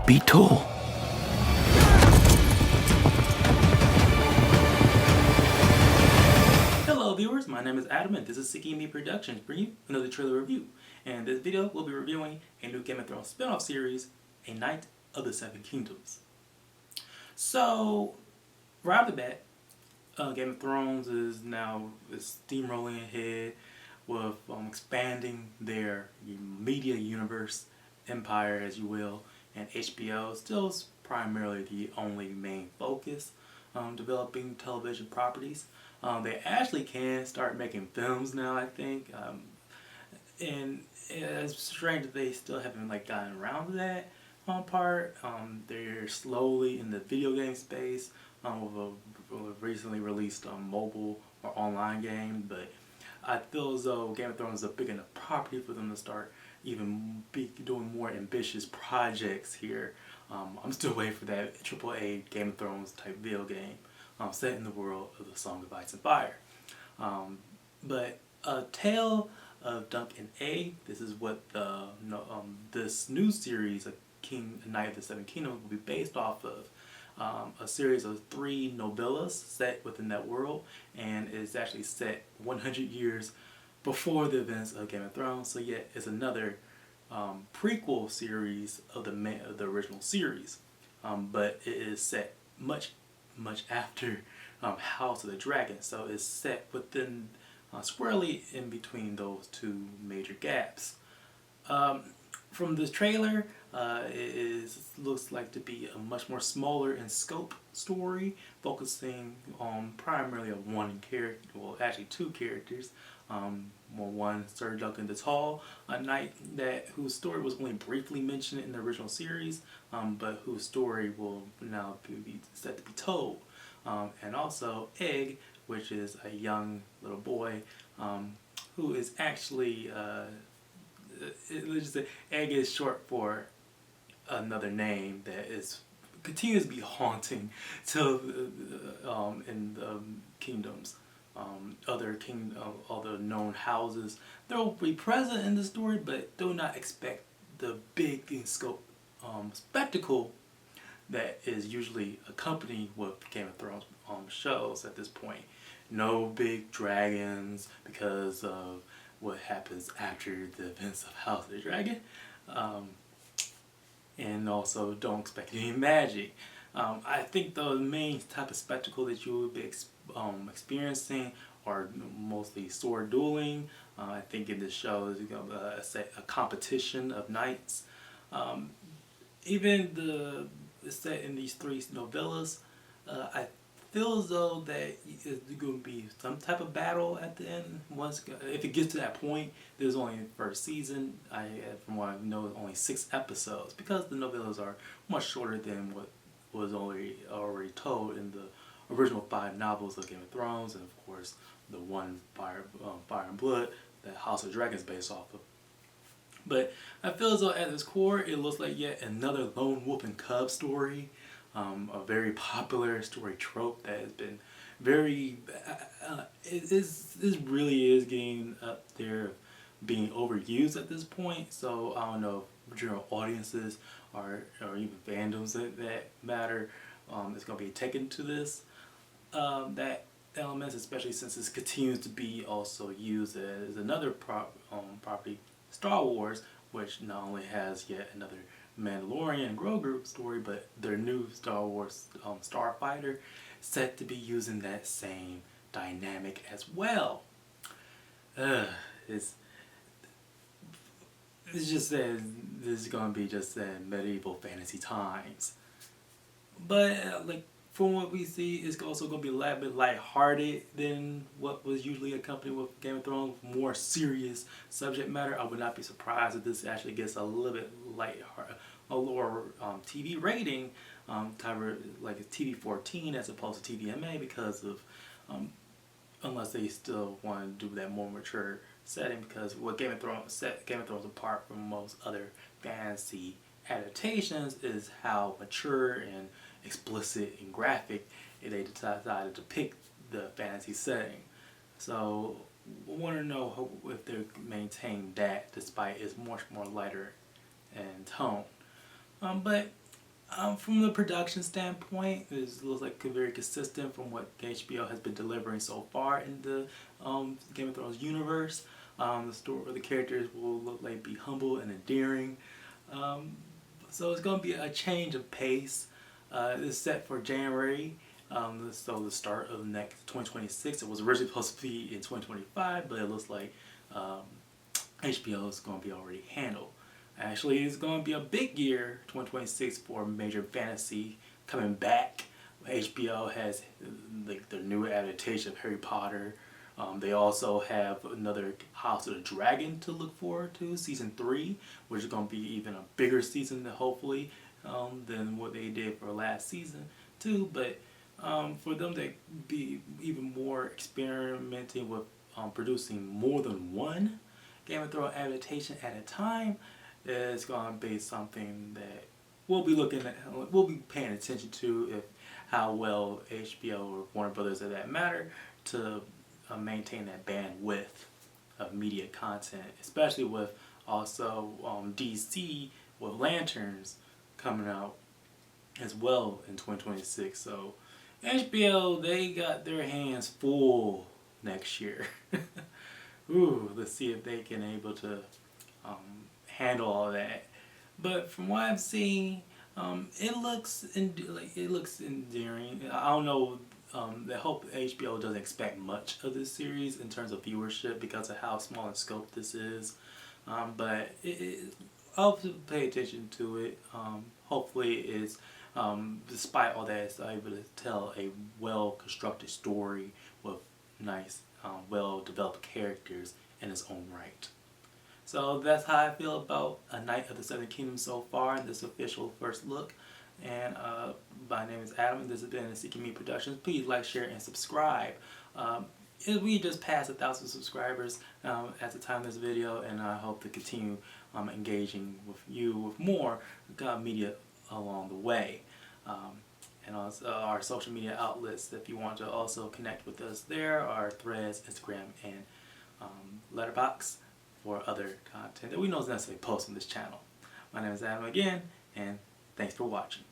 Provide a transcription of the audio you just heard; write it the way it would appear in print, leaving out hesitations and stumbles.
be told. Hello viewers, my name is Adam and this is Seeking Me Productions bringing you another trailer review. And in this video we'll be reviewing a new Game of Thrones spin-off series, A Knight of the Seven Kingdoms. So, right off the bat, Game of Thrones is now steamrolling ahead with expanding their media universe, empire as you will, and HBO still is primarily the only main focus developing television properties. They actually can start making films now, I think, and it's strange that they still haven't gotten around to that part. They're slowly in the video game space with a recently released mobile or online game, but I feel as though Game of Thrones is a big enough property for them to start even doing more ambitious projects here. I'm still waiting for that AAA Game of Thrones type video game set in the world of the Song of Ice and Fire. But A Tale of Dunk and Egg, this is what this new series, A Knight of the Seven Kingdoms, will be based off of. A series of 3 novellas set within that world, and it's actually set 100 years before the events of Game of Thrones. So yet it's another prequel series of the original series, but it is set much after House of the Dragon. So it's set within squarely in between those two major gaps. From this trailer, it looks like to be a much more smaller in scope story, focusing on primarily on one character, well actually 2 characters. One, Sir Duncan the Tall, a knight whose story was only briefly mentioned in the original series, but whose story will now be set to be told. And also Egg, which is a young little boy who is actually let's just say Egg is short for another name that continues to be haunting till in the kingdoms. Other known houses, they'll be present in the story, but do not expect the big in scope spectacle that is usually accompanied with Game of Thrones shows at this point. No big dragons because of what happens after the events of House of the Dragon, and also don't expect any magic. I think the main type of spectacle that you will be experiencing are mostly sword dueling. I think in this show is going to be a competition of knights. Even the set in these 3 novellas, I feel as though that it's going to be some type of battle at the end. If it gets to that point, there's only the first season. From what I know, only 6 episodes because the novellas are much shorter than what was already told in the original 5 novels of Game of Thrones, and of course the one Fire and Blood that House of Dragon is based off of. But I feel as though at its core, it looks like yet another lone wolf and cub story. A very popular story trope that has been very, it really is getting up there, being overused at this point. So I don't know if general audiences or even fandoms that matter is going to be taken to this. That elements, especially since this continues to be also used as another property, Star Wars, which not only has yet another Mandalorian and Grogu story, but their new Star Wars Starfighter set to be using that same dynamic as well. It's just that this is gonna be just medieval fantasy times, but from what we see, it's also going to be a little bit lighthearted than what was usually accompanied with Game of Thrones, more serious subject matter. I would not be surprised if this actually gets a little bit lighthearted, a lower TV rating, like a TV-14 as opposed to TVMA, because of unless they still want to do that more mature setting. Because what Game of Thrones set Game of Thrones apart from most other fantasy adaptations is how mature and explicit and graphic they decided to pick the fantasy setting. So I want to know if they maintain that despite it's much more lighter in tone. But From the production standpoint, it looks like very consistent from what HBO has been delivering so far in the Game of Thrones universe. The story, the characters will look like be humble and endearing. So it's going to be a change of pace. It's set for January, so the start of next 2026. It was originally supposed to be in 2025, but it looks like HBO is going to be already handled. Actually, it's going to be a big year, 2026, for major fantasy coming back. HBO has the new adaptation of Harry Potter. They also have another House of the Dragon to look forward to, season 3, which is going to be even a bigger season, hopefully, than what they did for last season, too. But for them to be even more experimenting with producing more than one Game of Thrones adaptation at a time, is going to be something that we'll be looking at, we'll be paying attention to, if how well HBO or Warner Brothers, for that matter, to maintain that bandwidth of media content, especially with also DC with Lanterns coming out as well in 2026. So HBO, they got their hands full next year. Ooh, let's see if they can able to handle all that. But from what I've seen, it looks endearing. I don't know. I hope HBO doesn't expect much of this series in terms of viewership because of how small in scope this is. But I'll pay attention to it. Hopefully, it's despite all that, it's able to tell a well-constructed story with nice, well-developed characters in its own right. So that's how I feel about A Knight of the Seven Kingdoms so far in this official first look. And my name is Adam, and this has been Seeking Me Productions. Please like, share, and subscribe. We just passed 1,000 subscribers at the time of this video, and I hope to continue engaging with you with more media along the way. And also our social media outlets, if you want to also connect with us there, are Threads, Instagram, and Letterboxd for other content that we know is necessarily posted on this channel. My name is Adam again, and thanks for watching.